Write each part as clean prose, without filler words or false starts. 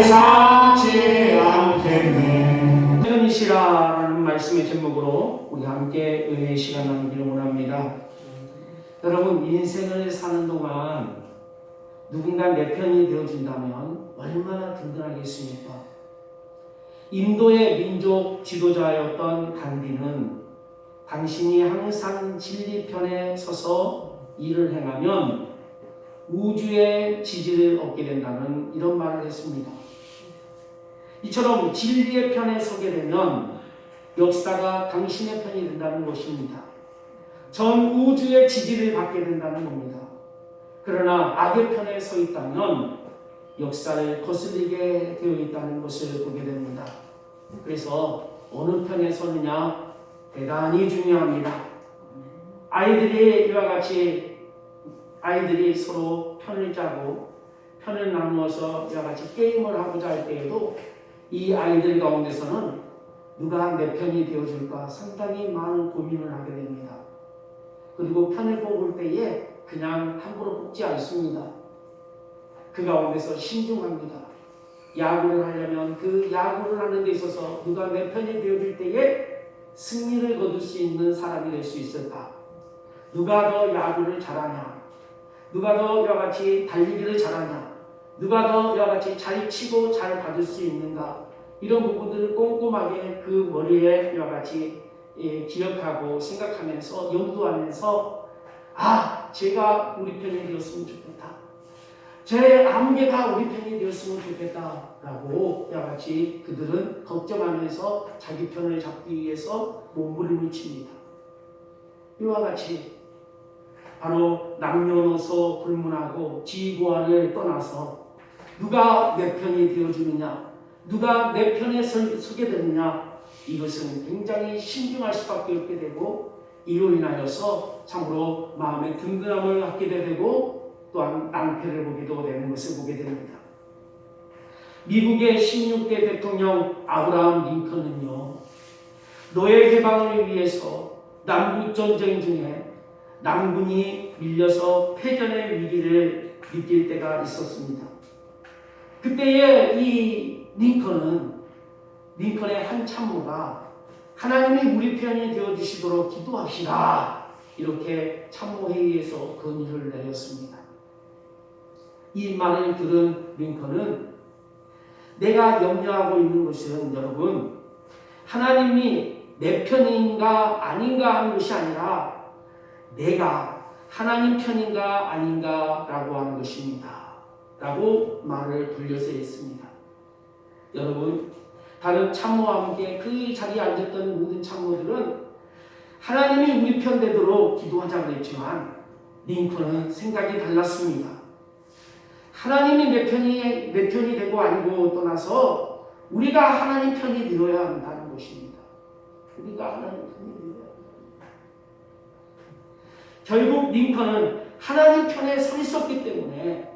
삼지 않겠네. 편이시라는 말씀의 제목으로 우리 함께 은혜의 시간 나누기를 원합니다. 여러분, 인생을 사는 동안 누군가 내 편이 되어준다면 얼마나 든든하겠습니까? 인도의 민족 지도자였던 간디는 당신이 항상 진리 편에 서서 일을 행하면 우주의 지지를 얻게 된다는 이런 말을 했습니다. 이처럼 진리의 편에 서게 되면 역사가 당신의 편이 된다는 것입니다. 전 우주의 지지를 받게 된다는 겁니다. 그러나 악의 편에 서 있다면 역사를 거슬리게 되어 있다는 것을 보게 됩니다. 그래서 어느 편에 서느냐 대단히 중요합니다. 아이들이 서로 편을 짜고 편을 나누어서 이와 같이 게임을 하고자 할 때에도 이 아이들 가운데서는 누가 내 편이 되어줄까 상당히 많은 고민을 하게 됩니다. 그리고 편을 뽑을 때에 그냥 함부로 뽑지 않습니다. 그 가운데서 신중합니다. 야구를 하려면 그 야구를 하는 데 있어서 누가 내 편이 되어줄 때에 승리를 거둘 수 있는 사람이 될 수 있을까? 누가 더 야구를 잘하냐? 누가 더 이와 같이 달리기를 잘하냐? 누가 더 이와 같이 잘 치고 잘 받을 수 있는가? 이런 부분들을 꼼꼼하게 그 머리에 이와 같이 기억하고 생각하면서 염두하면서 제가 우리 편이 되었으면 좋겠다. 제 아무개가 우리 편이 되었으면 좋겠다라고 이와 같이 그들은 걱정하면서 자기 편을 잡기 위해서 몸부림을 칩니다. 이와 같이 바로 남녀노소 불문하고 지고하를 떠나서 누가 내 편이 되어주느냐, 누가 내 편에 서게 되느냐, 이것은 굉장히 신중할 수밖에 없게 되고 이로 인하여서 참으로 마음의 든든함을 갖게 되고 또한 낭패를 보기도 되는 것을 보게 됩니다. 미국의 16대 대통령 아브라함 링컨은요, 노예 해방을 위해서 남북전쟁 중에 남군이 밀려서 패전의 위기를 느낄 때가 있었습니다. 그때에 이 링컨의 한 참모가 하나님이 우리 편이 되어주시도록 기도합시다, 이렇게 참모회의에서 건의를 내렸습니다. 이 말을 들은 링컨은 내가 염려하고 있는 것은 여러분, 하나님이 내 편인가 아닌가 하는 것이 아니라 내가 하나님 편인가 아닌가 라고 하는 것입니다 라고 말을 돌려서 했습니다. 여러분, 다른 참모와 함께 그 자리에 앉았던 모든 참모들은 하나님이 우리 편 되도록 기도하자고 했지만 링컨은 생각이 달랐습니다. 하나님이 내 편이 되고 아니고 떠나서 우리가 하나님 편이 되어야 한다는 것입니다. 우리가 하나님 편이 되어야 한다. 결국 링컨은 하나님 편에 서 있었기 때문에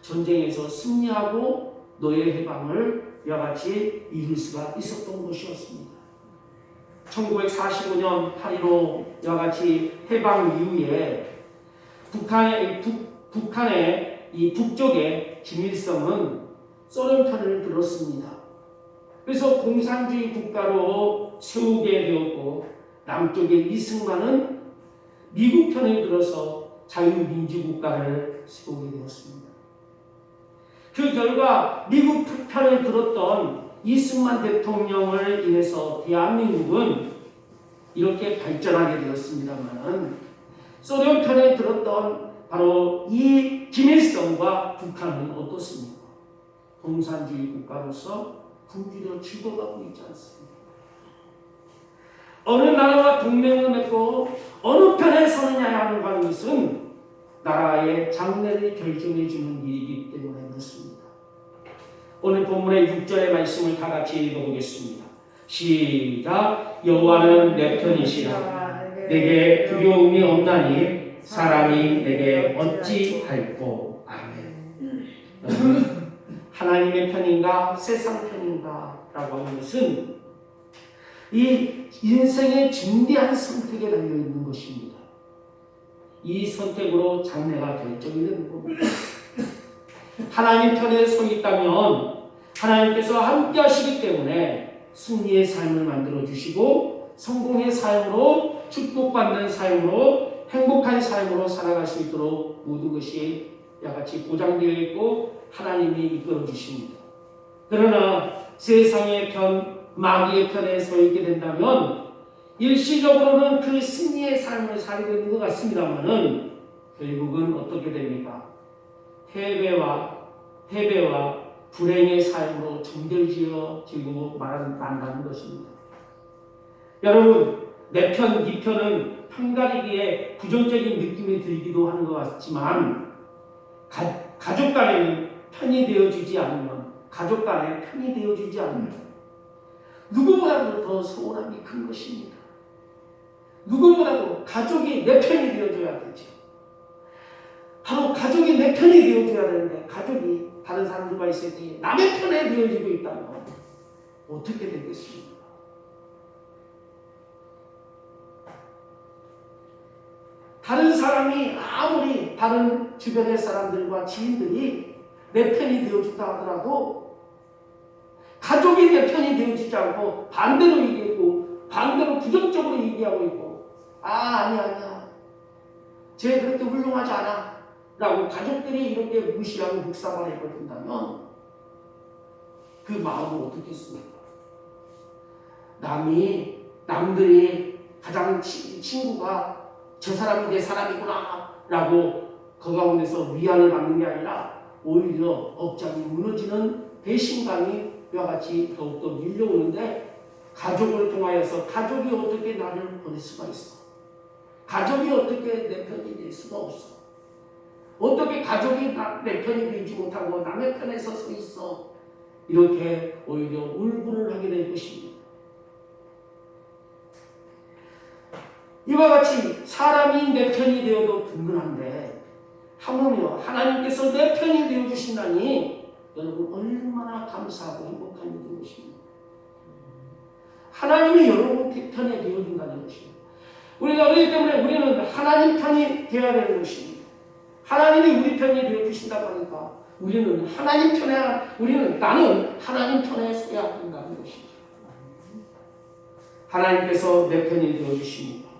전쟁에서 승리하고 노예 해방을 이와 같이 이룰 수가 있었던 것이었습니다. 1945년 8.15 이와 같이 해방 이후에 북한의 이 북쪽의 김일성은 소련 편을 들었습니다. 그래서 공산주의 국가로 세우게 되었고 남쪽의 이승만은 미국 편을 들어서 자유민주국가를 세우게 되었습니다. 그 결과 미국 편을 들었던 이승만 대통령을 인해서 대한민국은 이렇게 발전하게 되었습니다만 소련 편에 들었던 바로 이 김일성과 북한은 어떻습니까? 공산주의 국가로서 굶주려 죽어가고 있지 않습니까? 어느 나라와 동맹을 맺고 어느 편에 서느냐 하는 것은 나라의 장래를 결정해주는 일이기 때문에 그렇습니다. 오늘 본문의 6절의 말씀을 다 같이 읽어보겠습니다. 시작. 여호와는 내 편이시라. 내게 두려움이 없나니 사람이 내게 어찌할꼬. 아멘. 하나님의 편인가 세상 편인가 라고 하는 것은 이 인생의 중대한 선택에 달려있는 것입니다. 이 선택으로 장래가 결정이 되는 겁니다. 하나님 편에 서 있다면 하나님께서 함께 하시기 때문에 승리의 삶을 만들어 주시고 성공의 삶으로 축복받는 삶으로 행복한 삶으로 살아갈 수 있도록 모든 것이 야같이 보장되어 있고 하나님이 이끌어 주십니다. 그러나 세상의 편, 마귀의 편에 서 있게 된다면 일시적으로는 그 승리의 삶을 살게 되는 것 같습니다만은 결국은 어떻게 됩니까? 패배와 불행의 삶으로 정결지어지고 만다는 것입니다. 여러분, 내 편, 네 편은 편가르기에 부정적인 느낌이 들기도 하는 것 같지만 가족 간에는 편이 되어주지 않으면 누구보다도 더 서운함이 큰 것입니다. 누구보다도 가족이 내 편이 되어줘야 되죠. 바로 가족이 내 편이 되어줘야 되는데 가족이 다른 사람들과 있을 때 남의 편에 되어지고 있다면 어떻게 되겠습니까? 다른 사람이 아무리 다른 주변의 사람들과 지인들이 내 편이 되어준다 하더라도 가족이 내 편이 되어주지 않고 반대로 얘기하고 반대로 부정적으로 얘기하고 있고 아니야 쟤 그렇게 훌륭하지 않아 라고 가족들이 이렇게 무시하고 묵살을 해버린다면 그 마음은 어떻겠습니까? 남들이 가장 친구가 저 사람이 내 사람이구나 라고 그 가운데서 위안을 받는 게 아니라 오히려 억장이 무너지는 배신감이 이와 같이 더욱더 밀려오는데 가족을 통하여서 가족이 어떻게 나를 보낼 수가 있어? 가족이 어떻게 내 편이 될 수가 없어? 어떻게 가족이 내 편이 되지 못하고 남의 편에 서서 있어? 이렇게 오히려 울분을 하게 될 것입니다. 이와 같이 사람이 내 편이 되어도 든든한데 하물며 하나님께서 내 편이 되어주신다니 여러분 얼마나 감사하고 행복한 일인 것입니다. 하나님이 여러분 편에 되어준다는 것입니다. 우리가 그렇기 때문에 우리는 하나님 편이 되어야 되는 것입니다. 하나님이 우리 편이 되어주신다고 하니까 우리는 나는 하나님 편에 서야 한다는 것입니다. 하나님께서 내 편이 되어주십니다.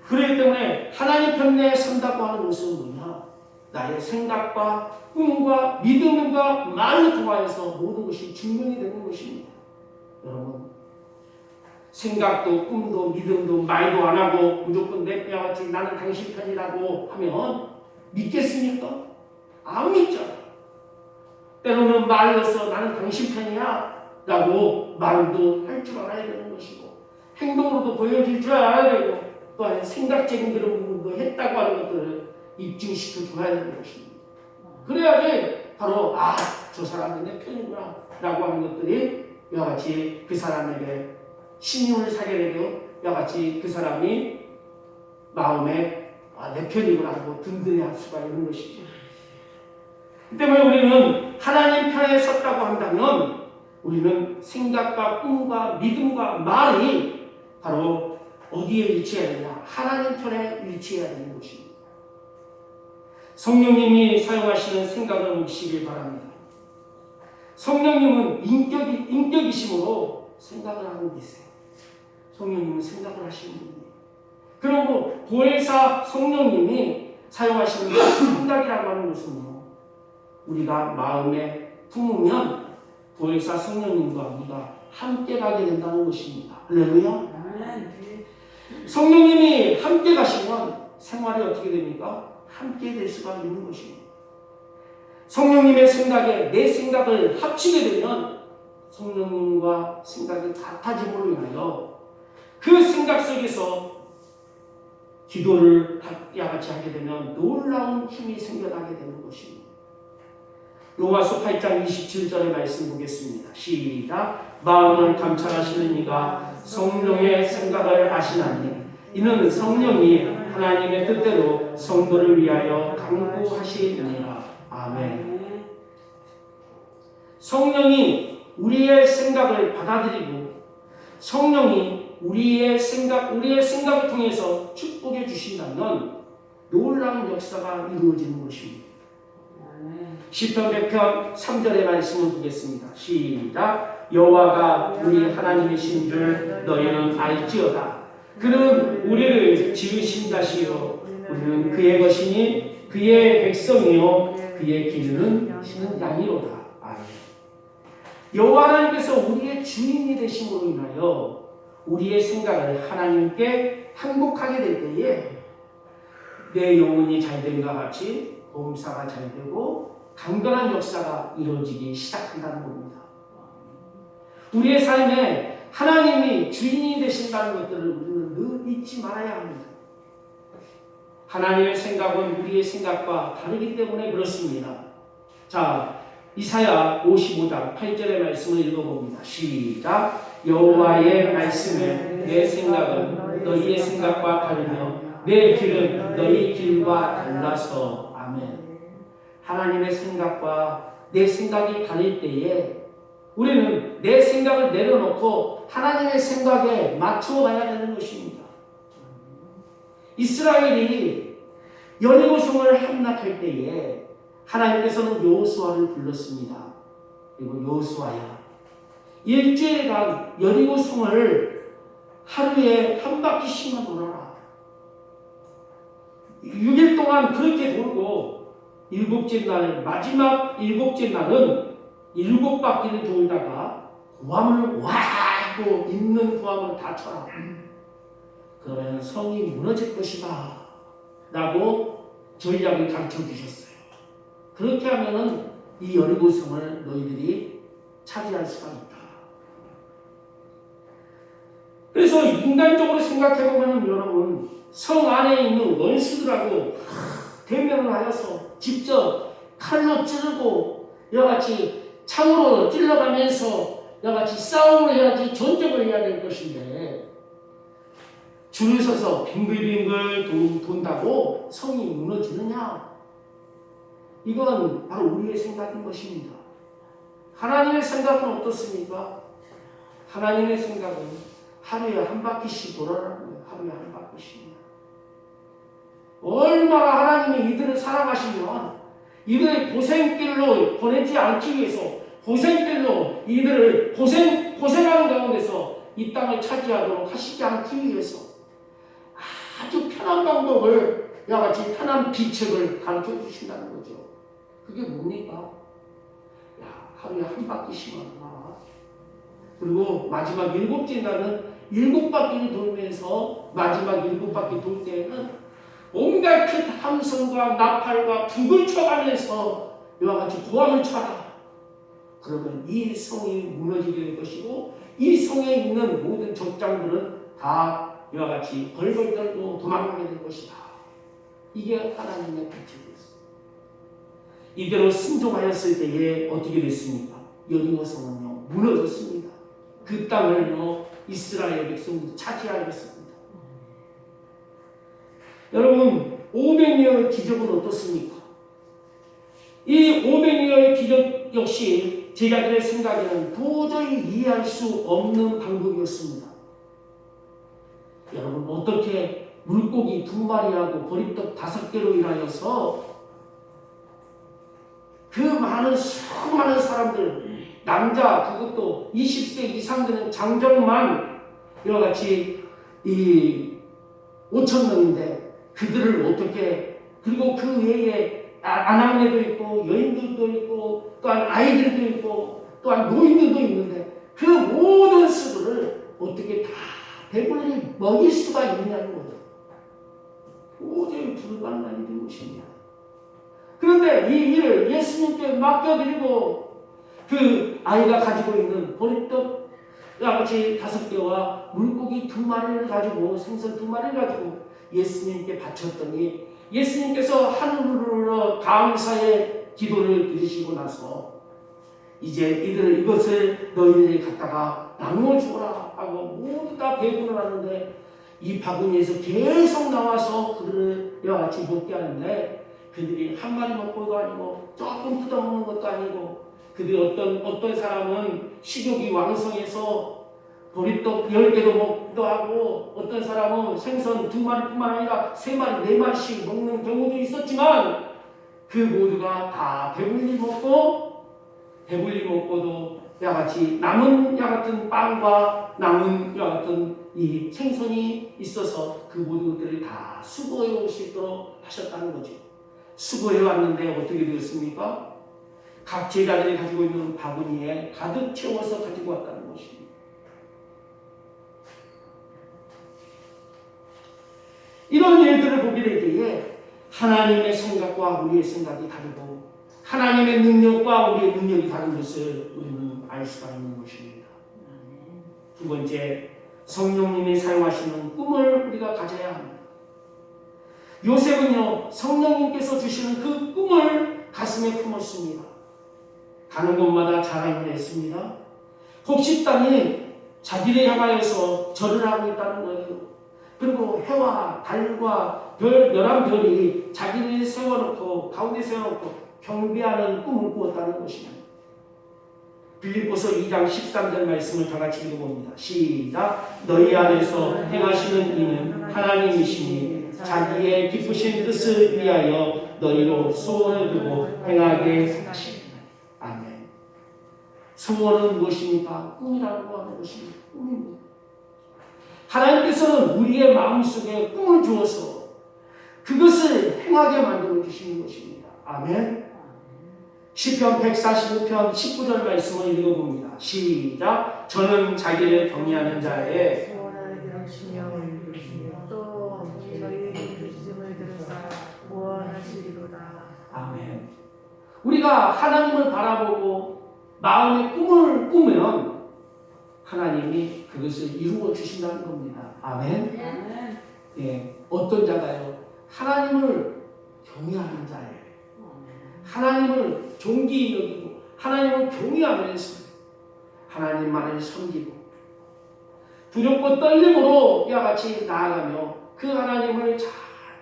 그렇기 때문에 하나님 편에 선다고 하는 것은 뭐냐? 나의 생각과 꿈과 믿음과 말을 통하여서 모든 것이 증명이 되는 것입니다. 여러분, 생각도 꿈도 믿음도 말도 안 하고 무조건 내 편같이 나는 당신 편이라고 하면 믿겠습니까? 안 믿잖아요. 때로는 말로서 나는 당신 편이야 라고 말도 할 줄 알아야 되는 것이고 행동으로도 보여줄 줄 알아야 되고 또한 생각적인 그런 부분도 했다고 하는 것들을 입증시켜 줘야 되는 것입니다. 그래야지 바로 저 사람이 내 편이구나 라고 하는 것들이 이와 같이 그 사람에게 신임을 사게 되고 이와 같이 그 사람이 마음에 내 편이구나 하고 든든해할 수가 있는 것이죠. 그 때문에 우리는 하나님 편에 섰다고 한다면 우리는 생각과 꿈과 믿음과 말이 바로 어디에 위치해야 되냐? 하나님 편에 위치해야 되는 것입니다. 성령님이 사용하시는 생각을 묻시길 바랍니다. 성령님은 인격이심으로 생각을 하고 계세요. 성령님은 생각을 하시는 분이에요. 그리고 보혜사 성령님이 사용하시는 생각이라고 하는 것은요, 우리가 마음에 품으면 보혜사 성령님과 우리가 함께 가게 된다는 것입니다. 할렐루야. 성령님이 함께 가시면 생활이 어떻게 됩니까? 함께 될 수가 있는 것입니다. 성령님의 생각에 내 생각을 합치게 되면 성령님과 생각이 같아짐으로 인하여 그 생각 속에서 기도를 같이 하게 되면 놀라운 힘이 생겨나게 되는 것입니다. 로마서 8장 27절의 말씀 보겠습니다. 시작. 마음을 감찰하시는 이가 성령의 생각을 아시나니 이는 성령이 하나님의 뜻대로 성도를 위하여 강구하시느니라. 아멘. 성령이 우리의 생각을 받아들이고 성령이 우리의 생각을 통해서 축복해 주신다면 놀라운 역사가 이루어지는 것입니다. 시편 100편 3절의 말씀을 보겠습니다. 시작. 여호와가 우리 하나님이신 줄 너희는 알지어다. 그는 우리를 지으신 자시요 우리는 그의 것이니 그의 백성이요 그의 기르는 양이로다. 아멘. 여호와 하나님께서 우리의 주인이 되심으로 인하여 우리의 생각을 하나님께 항복하게 될 때에 내 영혼이 잘된과 같이 범사가 잘되고 강건한 역사가 이루어지기 시작한다는 겁니다. 우리의 삶에 하나님이 주인이 되신다는 것들을 우리는 늘 잊지 말아야 합니다. 하나님의 생각은 우리의 생각과 다르기 때문에 그렇습니다. 자, 이사야 55장 8절의 말씀을 읽어봅니다. 시작. 여호와의 말씀에 내 생각은 너희의 생각과 다르며 내 길은 너희 길과 달라서. 아멘. 하나님의 생각과 내 생각이 다를 때에 우리는 내 생각을 내려놓고 하나님의 생각에 맞춰가야 되는 것입니다. 이스라엘이 여리고성을 함락할 때에 하나님께서는 여호수아를 불렀습니다. 그리고 여호수아야, 일주일간 여리고성을 하루에 한 바퀴씩만 돌아라. 6일 동안 그렇게 돌고 일곱째 날, 마지막 일곱째 날은 7바퀴를 돌다가 고함을 와 하고 있는 고함을 다 쳐라. 그러면 성이 무너질 것이다 라고 전략을 가르쳐 주셨어요. 그렇게 하면은 이 여리고성을 너희들이 차지할 수가 있다. 그래서 인간적으로 생각해보면 여러분, 성 안에 있는 원수들하고 대면을 하여서 직접 칼로 찌르고 여같이 창으로 찔러가면서 여같이 싸움을 해야지 전쟁을 해야 될 것인데 줄을 서서 빙글빙글 돈다고 성이 무너지느냐? 이건 바로 우리의 생각인 것입니다. 하나님의 생각은 어떻습니까? 하나님의 생각은 하루에 한 바퀴씩 돌아가는 거예요. 하루에 한 바퀴씩. 얼마나 하나님이 이들을 사랑하시면 이들의 고생길로 보내지 않기 위해서 고생길로 이들을 고생하는 가운데서 이 땅을 차지하도록 하시지 않기 위해서 아주 편한 방법을 야같이 편한 비책을 가르쳐 주신다는 거죠. 그게 뭡니까? 야, 하루에 한 바퀴씩만 돌아. 그리고 마지막 7째 날은 7바퀴를 돌면서 마지막 7바퀴 돌 때에는 온갖 큰 함성과 나팔과 북을 쳐가면서 이와 같이 고함을 쳐라. 그러면 이 성이 무너지게 될 것이고 이 성에 있는 모든 족장들은 다 이와 같이 벌벌 떨고 도망가게 될 것이다. 이게 하나님의 법칙이었습니다. 이대로 순종하였을 때에 어떻게 됐습니까? 여리고성은요 무너졌습니다. 그 땅을요 이스라엘 백성들이 차지하였습니다. 여러분 500년의 기적은 어떻습니까? 이 500년의 기적 역시 제자들의 생각에는 도저히 이해할 수 없는 방법이었습니다. 여러분 어떻게 물고기 2마리하고 보리떡 5개로 인하여서 그 많은 수많은 사람들 남자 그것도 20세 이상 되는 장정만 이와 같이 이 5,000명인데 그들을 어떻게 그리고 그 외에 아낙네도 있고 여인들도 있고 또한 아이들도 있고 또한 노인들도 있는데 그 모든 수들을 어떻게 다 배불리 먹일 수가 있느냐는 거죠. 도저히 불가능한 일인 것입니다. 그런데 이 일을 예수님께 맡겨드리고 그 아이가 가지고 있는 보리떡 같이 5개와 물고기 2마리를 가지고 생선 2마리를 가지고 예수님께 바쳤더니 예수님께서 하늘으로 감사의 기도를 드리시고 나서 이제 이것을 너희들이 갖다가 나누어 주어라 하고 모두 다 배분을 하는데 이 바구니에서 계속 나와서 그들을 이와 같이 먹게 하는데 그들이 한 마리 먹고도 아니고 조금 뜯어먹는 것도 아니고 그들이 어떤 사람은 식욕이 왕성해서 보리떡 10개도 먹기도 하고 어떤 사람은 생선 2마리뿐만 아니라 3마리, 4마리씩 먹는 경우도 있었지만 그 모두가 다 배불리 먹고도 이와 같이 남은 이와 같은 빵과 남은 이와 같은 이 생선이 있어서 그 모두들이 다 수고해 올 수 있도록 하셨다는 거죠. 수고해 왔는데 어떻게 되었습니까? 각 제자들이 가지고 있는 바구니에 가득 채워서 가지고 왔다는 것입니다. 이런 일들을 보게 될 때에 하나님의 생각과 우리의 생각이 다르고 하나님의 능력과 우리의 능력이 다른 것을 우리는 알 수가 있는 것입니다. 두 번째, 성령님이 사용하시는 꿈을 우리가 가져야 합니다. 요셉은요, 성령님께서 주시는 그 꿈을 가슴에 품었습니다. 가는 곳마다 자랑을 했습니다. 곡식당이 자기를 향하여서 절을 하고 있다는 거예요. 그리고 해와 달과 별 11별이 자기를 세워놓고 가운데 세워놓고 경배하는 꿈을 꾸었다는 것입니다. 빌립보서 2장 13절 말씀을 다 같이 읽어봅니다. 시작. 너희 안에서 행하시는 이는 하나님이시니 자기의 기쁘신 뜻을 위하여 너희로 소원을 두고 행하게 하십니다. 아멘. 소원은 무엇입니까? 꿈이라고 하는 것입니다. 꿈입니다. 하나님께서는 우리의 마음속에 꿈을 주어서 그것을 행하게 만들어 주시는 것입니다. 아멘. 시편 145편 19절 말씀을 읽어봅니다. 시작. 저는 자기를 경외하는 자의 소원을 들으시며 또 저희의 부르심을 들으사 구원하시리로다. 아멘. 우리가 하나님을 바라보고 마음의 꿈을 꾸면 하나님이 그것을 이루어 주신다는 겁니다. 아멘. 예, 어떤 자가요? 하나님을 경외하는 자예요. 하나님을 존귀히 여기고 하나님을 경외하면서 하나님만을 섬기고 두렵고 떨림으로 이와 같이 나아가며 그 하나님을 잘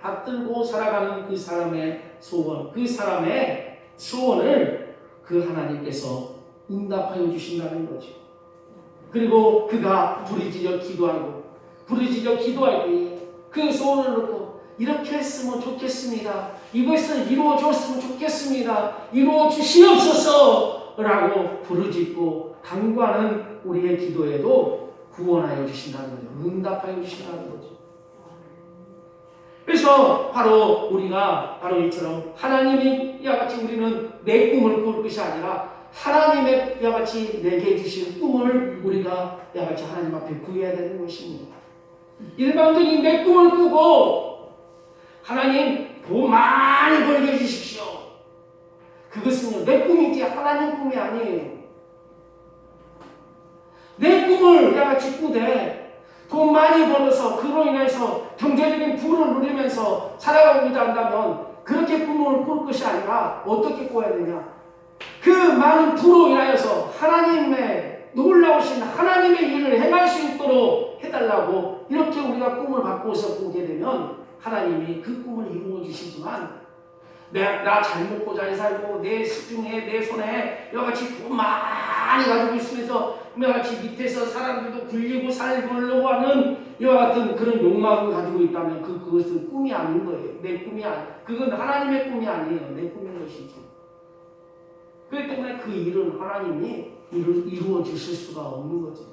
받들고 살아가는 그 사람의 소원, 그 사람의 소원을 그 하나님께서 응답하여 주신다는 거죠. 그리고 그가 부르짖어 기도할 때 그 소원을 놓고 이렇게 했으면 좋겠습니다. 이것을 이루어 줬으면 좋겠습니다. 이루어 주시옵소서 라고 부르짖고 간구하는 우리의 기도에도 구원하여 주신다는 거죠. 응답하여 주신다는 거죠. 그래서 바로 우리가 바로 이처럼 하나님이 이와 같이 우리는 내 꿈을 꿀 것이 아니라 하나님의 이와 같이 내게 주신 꿈을 우리가 이와 같이 하나님 앞에 구해야 되는 것입니다. 일반적인 내 꿈을 꾸고 하나님 돈 많이 벌게 해주십시오. 그것은요 내 꿈이지 하나님 꿈이 아니에요. 내 꿈을 이와 같이 꾸되 돈 많이 벌어서 그로 인해서 경제적인 부를 누리면서 살아가고자 한다면 그렇게 꿈을 꿀 것이 아니라 어떻게 꿔야 되냐? 그 많은 부로 인하여서 하나님의 놀라우신 하나님의 일을 행할 수 있도록 해달라고 이렇게 우리가 꿈을 바꿔서 꾸게 되면 하나님이 그 꿈을 이루어 주시지만 나 잘 먹고 잘 살고 내 수중에 내 손에 이와 같이 돈 많이 가지고 있으면서 이와 같이 밑에서 사람들도 굴리고 살려고 하는 이와 같은 그런 욕망을 가지고 있다면 그것은 꿈이 아닌 거예요. 내 꿈이 그건 하나님의 꿈이 아니에요. 내 꿈인 것이죠. 그렇기 때문에 그 일은 하나님이 이루어 주실 수가 없는 거죠.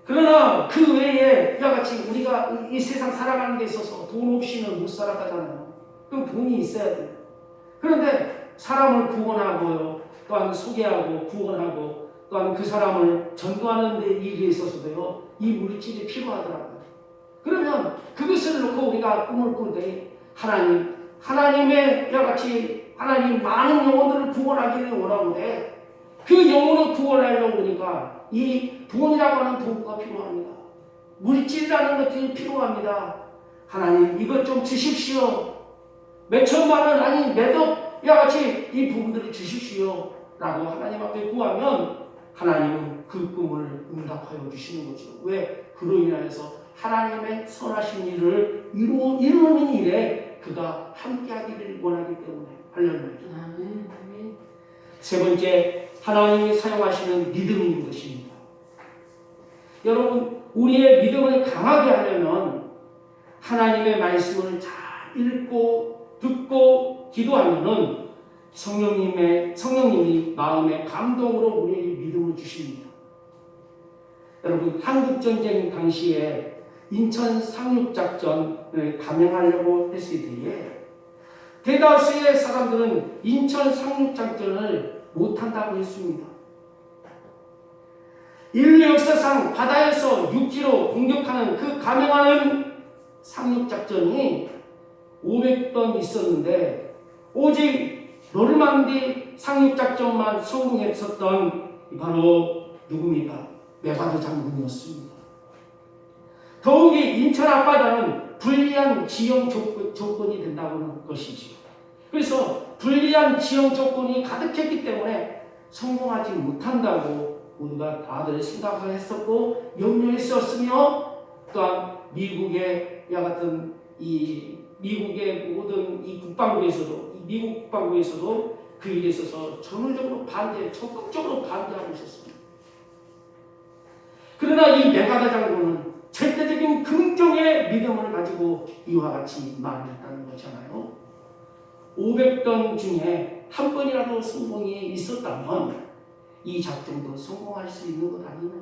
그러나 그 외에 이와 같이 우리가 이 세상 살아가는 데 있어서 돈 없이는 못 살아가잖아요. 그럼 돈이 있어야 돼요. 그런데 사람을 구원하고요, 또한 소개하고 구원하고 또한 그 사람을 전도하는 데 일에 있어서도요, 이 물질이 필요하더라고요. 그러면 그것을 놓고 우리가 꿈을 꾸되 하나님의 이와 같이 하나님 많은 영혼들을 구원하기를 원하는데 그 영혼을 구원하려고 하니까 이 돈이라고 하는 도구가 필요합니다. 물질이라는 것들이 필요합니다. 하나님 이것 좀 주십시오. 몇 천만 원 아니 몇억 이와 같이 이 부분들을 주십시오 라고 하나님 앞에 구하면 하나님은 그 꿈을 응답하여 주시는 거죠. 왜? 그로 인하여서 하나님의 선하신 일을 이루는 일에 그가 함께하기를 원하기 때문에 할렐루야. 세 번째, 하나님이 사용하시는 믿음인 것입니다. 여러분, 우리의 믿음을 강하게 하려면 하나님의 말씀을 잘 읽고 듣고 기도하면은 성령님이 마음의 감동으로 우리에게 믿음을 주십니다. 여러분, 한국전쟁 당시에 인천 상륙작전을 감행하려고 했을 때에 대다수의 사람들은 인천 상륙작전을 못한다고 했습니다. 인류 역사상 바다에서 육지로 공격하는 그 감행하는 상륙작전이 500번 있었는데 오직 노르망디 상륙작전만 성공했었던 바로 누굽니까? 메가드 장군이었습니다. 더욱이 인천 앞바다는 불리한 지형 조건이 된다고 하는 것이지요. 그래서 불리한 지형 조건이 가득했기 때문에 성공하지 못한다고 우리가 다들 생각을 했었고 염려했었으며, 또한 미국의 이와 같은 미국의 모든 미국 국방부에서도 그 일에 있어서 전원적으로 적극적으로 반대하고 있었습니다. 그러나 이 메가드 장군은 절대적인 긍정의 믿음을 가지고 이와 같이 말을 했다는 거잖아요. 500던 중에 한 번이라도 성공이 있었다면 이 작전도 성공할 수 있는 것 아니냐.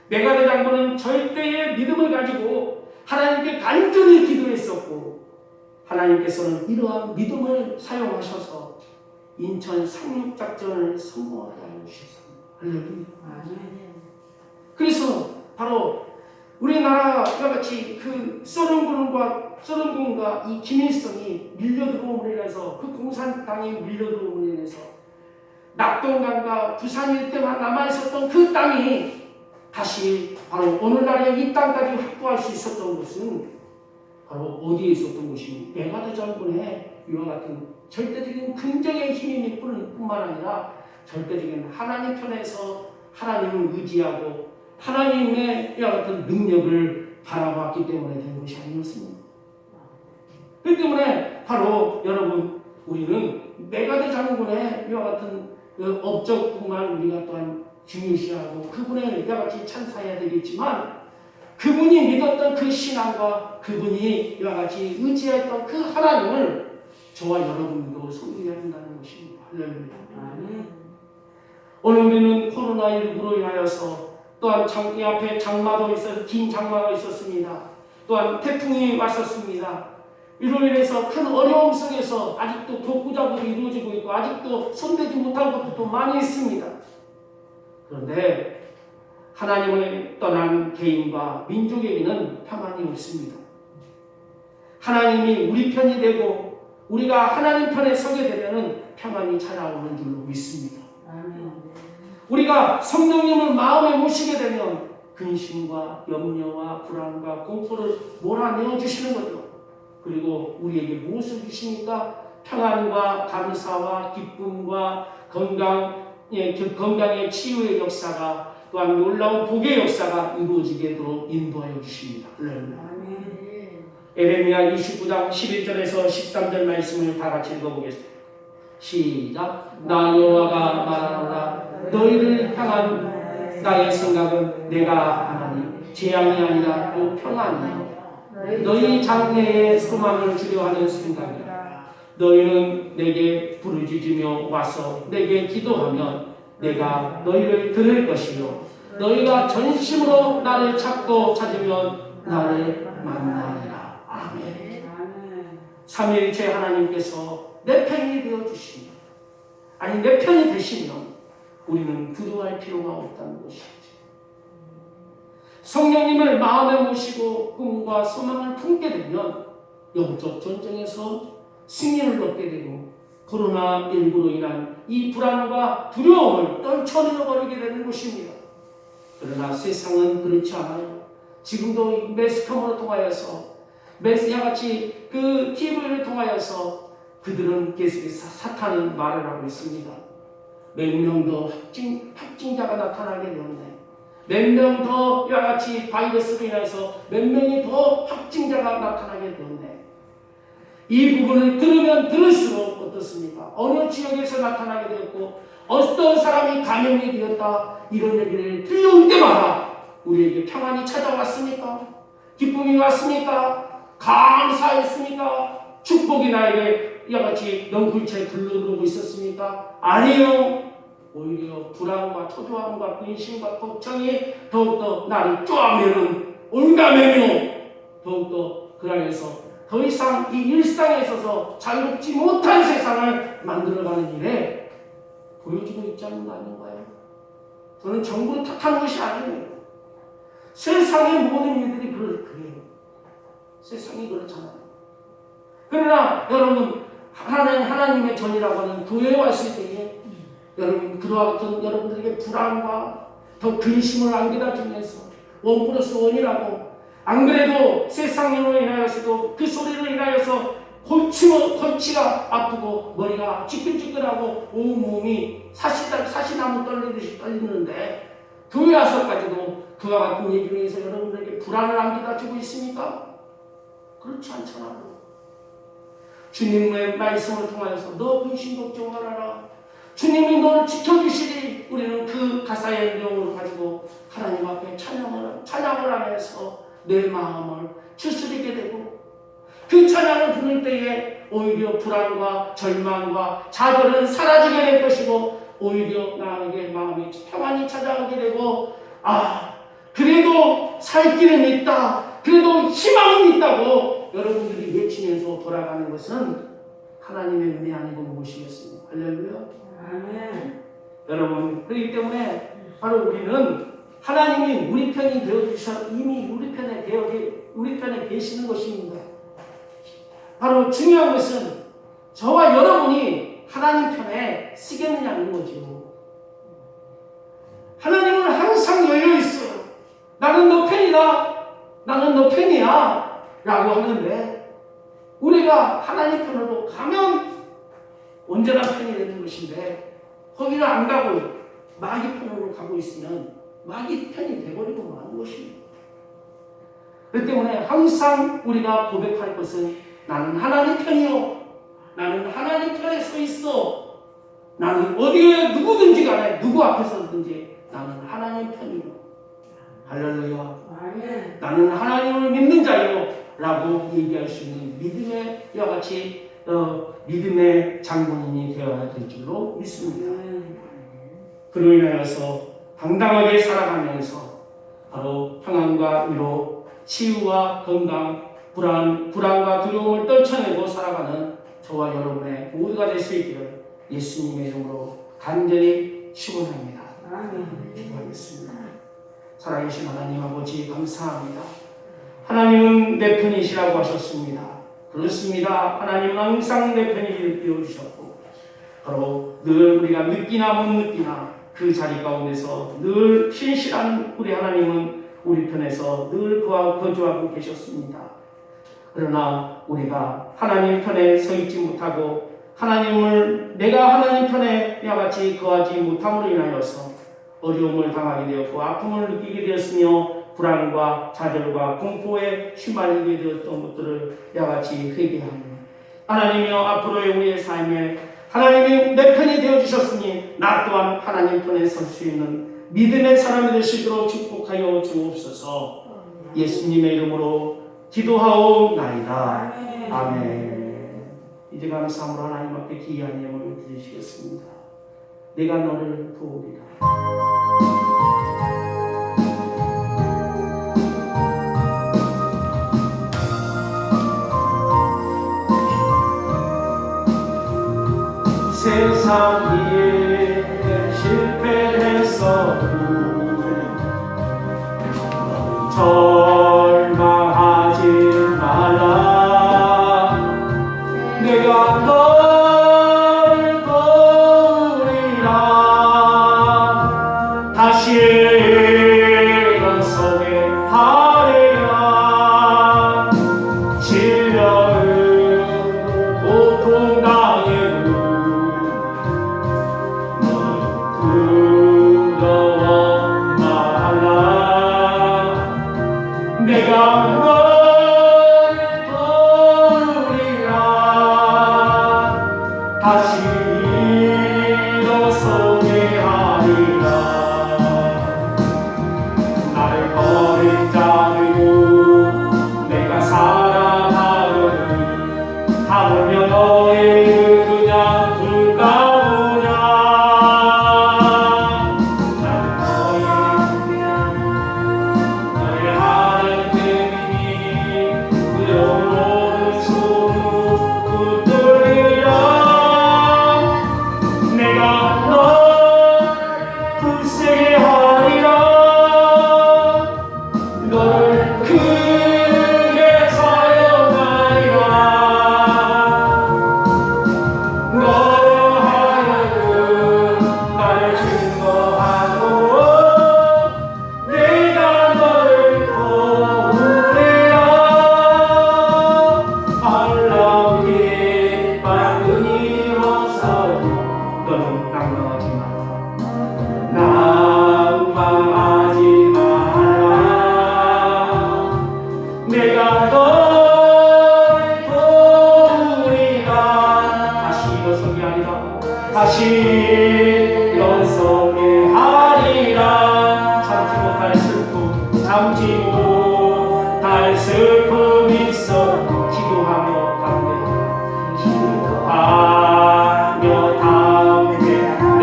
메가드 장군은 절대의 믿음을 가지고 하나님께 간절히 기도했었고, 하나님께서는 이러한 믿음을 사용하셔서 인천 상륙작전을 성공하게 하여 주셨습니다. 할렐루야. 그래서 바로 우리나라와 같이 그 소련군과 이 김일성이 밀려들어옴으로 인해서, 그 공산당이 밀려들어옴으로 인해서 낙동강과 부산 일대만 남아있었던 그 땅이 다시 바로 오늘날의 이 땅까지 확보할 수 있었던 것은 바로 어디에 있었던 것이 메가드 장군의 이와 같은 절대적인 긍정의 힘이 뿐만 아니라 절대적인 하나님 편에서 하나님을 의지하고 하나님의 이와 같은 능력을 바라봤기 때문에 된 것이 아니었습니다. 그렇기 때문에 바로 여러분, 우리는 메가드 장군의 이와 같은 그 업적뿐만 우리가 또한 중요시하고 그분의 이와 같이 찬사해야 되겠지만, 그분이 믿었던 그 신앙과 그분이 이와 같이 의지했던 그 하나님을 저와 여러분도 소유해야 한다는 것입니다. 할렐루야. 오늘 우리는 코로나19로 인하여서 또한 이 앞에 긴 장마가 있었습니다. 또한 태풍이 왔었습니다. 이로 인해서 큰 어려움 속에서 아직도 복구 작업이 이루어지고 있고 아직도 손대지 못한 것도 많이 있습니다. 그런데 하나님을 떠난 개인과 민족에게는 평안이 없습니다. 하나님이 우리 편이 되고 우리가 하나님 편에 서게 되면 평안이 찾아오는 줄로 믿습니다. 우리가 성령님을 마음에 모시게 되면 근심과 염려와 불안과 공포를 몰아내어 주시는 거죠. 그리고 우리에게 무엇을 주십니까? 평안과 감사와 기쁨과 건강의 치유의 역사가, 또한 놀라운 복의 역사가 이루어지게 되도록 인도하여 주십니다. 에레미야 29장 11절에서 13절 말씀을 다 같이 읽어보겠습니다. 시작. 나 여호와가 말하노라. 너희를 향한 나의 생각은 내가 하나니 재앙이 아니라 또 평안이요 너희 장래에 소망을 주려 하는 생각이라. 너희는 내게 부르짖으며 와서 내게 기도하면 내가 너희를 들을 것이요 너희가 전심으로 나를 찾고 찾으면 나를 만나리라. 아멘. 삼위일체 하나님께서 내 편이 되어주시면, 아니 내 편이 되시면 우리는 두려워할 필요가 없다는 것이죠. 성령님을 마음에 모시고 꿈과 소망을 품게 되면 영적 전쟁에서 승리를 얻게 되고 코로나19로 인한 이 불안과 두려움을 떨쳐내버리게 되는 것입니다. 그러나 세상은 그렇지 않아요. 지금도 매스컴으로 통하여서 야같이 그 TV를 통하여서 그들은 계속해서 사탄은 말을 하고 있습니다. 몇 명 더 확진자가 나타나게 되었네. 몇 명 더 이와 같이 바이러스로 인해서 몇 명이 더 확진자가 나타나게 되었네. 이 부분을 들으면 들을수록 어떻습니까? 어느 지역에서 나타나게 되었고 어떤 사람이 감염이 되었다, 이런 얘기를 들려올 때마다 우리에게 평안이 찾아왔습니까? 기쁨이 왔습니까? 감사했습니까? 축복이 나에게 이같이 넘굴채 굴러들어오고 있었습니까? 아니요. 오히려 불안과 초조함과 근심과 걱정이 더욱더 나를 쪼아매는 올가매며 더욱더 그 안에서 더 이상 이 일상에 있어서 자유롭지 못한 세상을 만들어가는 일에 보여주고 있지 않는 거 아닌가요? 저는 정부를 탓하는 것이 아니에요. 세상의 모든 일들이 그래요. 세상이 그렇잖아요. 그러나 여러분, 하나님의 전이라고 하는 교회에 왔을 때에 여러분, 그와 같은 여러분들에게 불안과 더 근심을 안겨다 주면서 원 플러스 원이라고, 안 그래도 세상으로 인하여서도 그 소리로 인하여서 골치가 아프고 머리가 찌끈찌끈하고 온몸이 사시나무 떨리듯이 떨리는데 교회 와서까지도 그와 같은 얘기를 해서 여러분들에게 불안을 안겨다 주고 있습니까? 그렇지 않잖아요. 주님의 말씀을 통하여서 너 근심 걱정 말아라. 주님이 너를 지켜주시리. 우리는 그 가사의 내용을 가지고 하나님 앞에 찬양을 하면서 내 마음을 추스리게 되고, 그 찬양을 부를 때에 오히려 불안과 절망과 좌절은 사라지게 될 것이고, 오히려 나에게 마음이 평안이 찾아오게 되고, 그래도 살 길은 있다, 그래도 희망은 있다고 여러분들이 외치면서 돌아가는 것은 하나님의 은혜 아니고 무엇이겠습니까? 할렐루야. 아멘. 여러분, 그렇기 때문에 바로 우리는 하나님이 우리 편이 되어주셔 이미 우리 편에 계시는 것입니다. 바로 중요한 것은 저와 여러분이 하나님 편에 쓰겠느냐는 거죠. 하나님은 항상 열려 있어요. 나는 너 편이다, 나는 너 편이야 라고 하는데, 우리가 하나님 편으로 가면 언제나 편이 되는 것인데, 거기를 안 가고 마귀 편으로 가고 있으면 마귀 편이 되어버리고 마는 것입니다. 그렇기 때문에 항상 우리가 고백할 것은 나는 하나님 편이요, 나는 하나님 편에 서 있어, 나는 어디에 누구든지 간에 누구 앞에서든지 나는 하나님 편이요, 할렐루야. 아멘. 나는 하나님을 믿는 자요 라고 얘기할 수 있는 믿음의 이와 같이 믿음의 장본인이 되어야 될 줄로 믿습니다. 그로 인하여서 당당하게 살아가면서 바로 평안과 위로, 치유와 건강, 불안과 두려움을 떨쳐내고 살아가는 저와 여러분의 모두가 될 수 있기를 예수님의 이름으로 간절히 축원합니다. 기도하겠습니다. 살아계신 하나님 아버지, 감사합니다. 하나님은 내 편이시라고 하셨습니다. 그렇습니다. 하나님은 항상 내 편이 되어주셨고, 바로 늘 우리가 느끼나 못 느끼나 그 자리 가운데서 늘 신실한 우리 하나님은 우리 편에서 늘 그와 거주하고 계셨습니다. 그러나 우리가 하나님 편에 서 있지 못하고 내가 하나님 편에 이와 같이 거하지 못함으로 인하여서 어려움을 당하게 되었고 아픔을 느끼게 되었으며 불안과 좌절과 공포에 휘말리게 되었던 것들을 이와 같이 회개합니다. 하나님이여, 앞으로의 우리의 삶에 하나님이 내 편이 되어주셨으니 나 또한 하나님 편에 설 수 있는 믿음의 사람이 될 수 있도록 축복하여 주옵소서. 예수님의 이름으로 기도하옵나이다. 아멘. 이제 감사함으로 하나님 앞에 귀한 예물을 드리시겠습니다. 내가 너를 도우리라. 세상 위에 실패했어도 절망하지 말라. 내가 너를 도우리라. 다시 일어서게 하리라. 질려을 고통 당해도 두려워 말라. 다시 연속에 하리라. 참지 못할 슬픔 참지 못할 슬픔 있어 기도하며 담대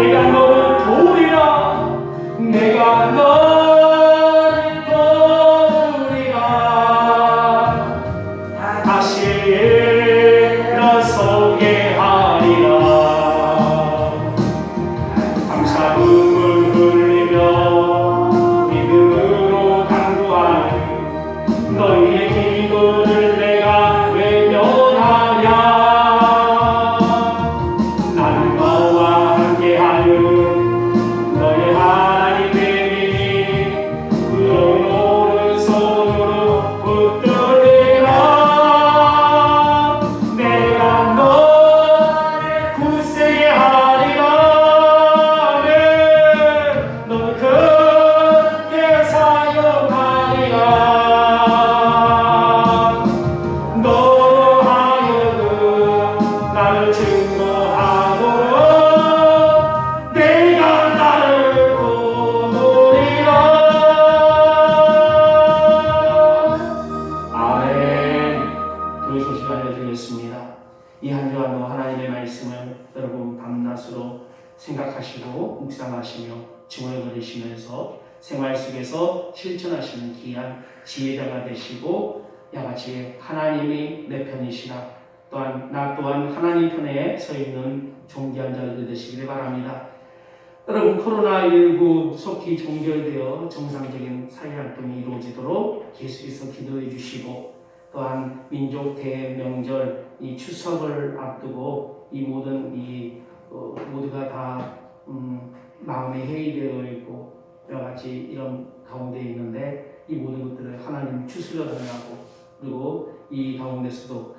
내가 너를 도우리라. 내가 너를 도우리라. 다시 일어서게 하리라. 감사 눈물 흘리며 믿음으로 간구하는 너희의 기도를 내가 외면하랴. 나는 너와 함께하는 너의 하나님 되리니 그의 오른손으로 붙들리라. 내가 너를 굳세게 하리라. 너를 크게 사용하리라. 너로 하여금 나를 증거하도록 내가 나를 도우리라. 아멘. 교회 소식 알려드리겠습니다. 이 한 주간도 하나님의 말씀을 여러분 밤낮으로 생각하시고 묵상하시며 증언해 버리시면서 생활 속에서 실천하시는 귀한 지혜자가 되시고 야같이 하나님이 내 편이시라. 또한 나 또한 하나님 편에 서 있는 존귀한 자들 되시기를 바랍니다. 여러분 코로나19 속히 종결되어 정상적인 사회활동이 이루어지도록 계속해서 기도해 주시고 또한 민족 대명절 이 추석을 앞두고 이 모든 모두가 다 마음에 해이되어 있고 여러 가지 이런 가운데 있는데 이 모든 것들을 하나님 추스려 달라고 그리고 이 가운데서도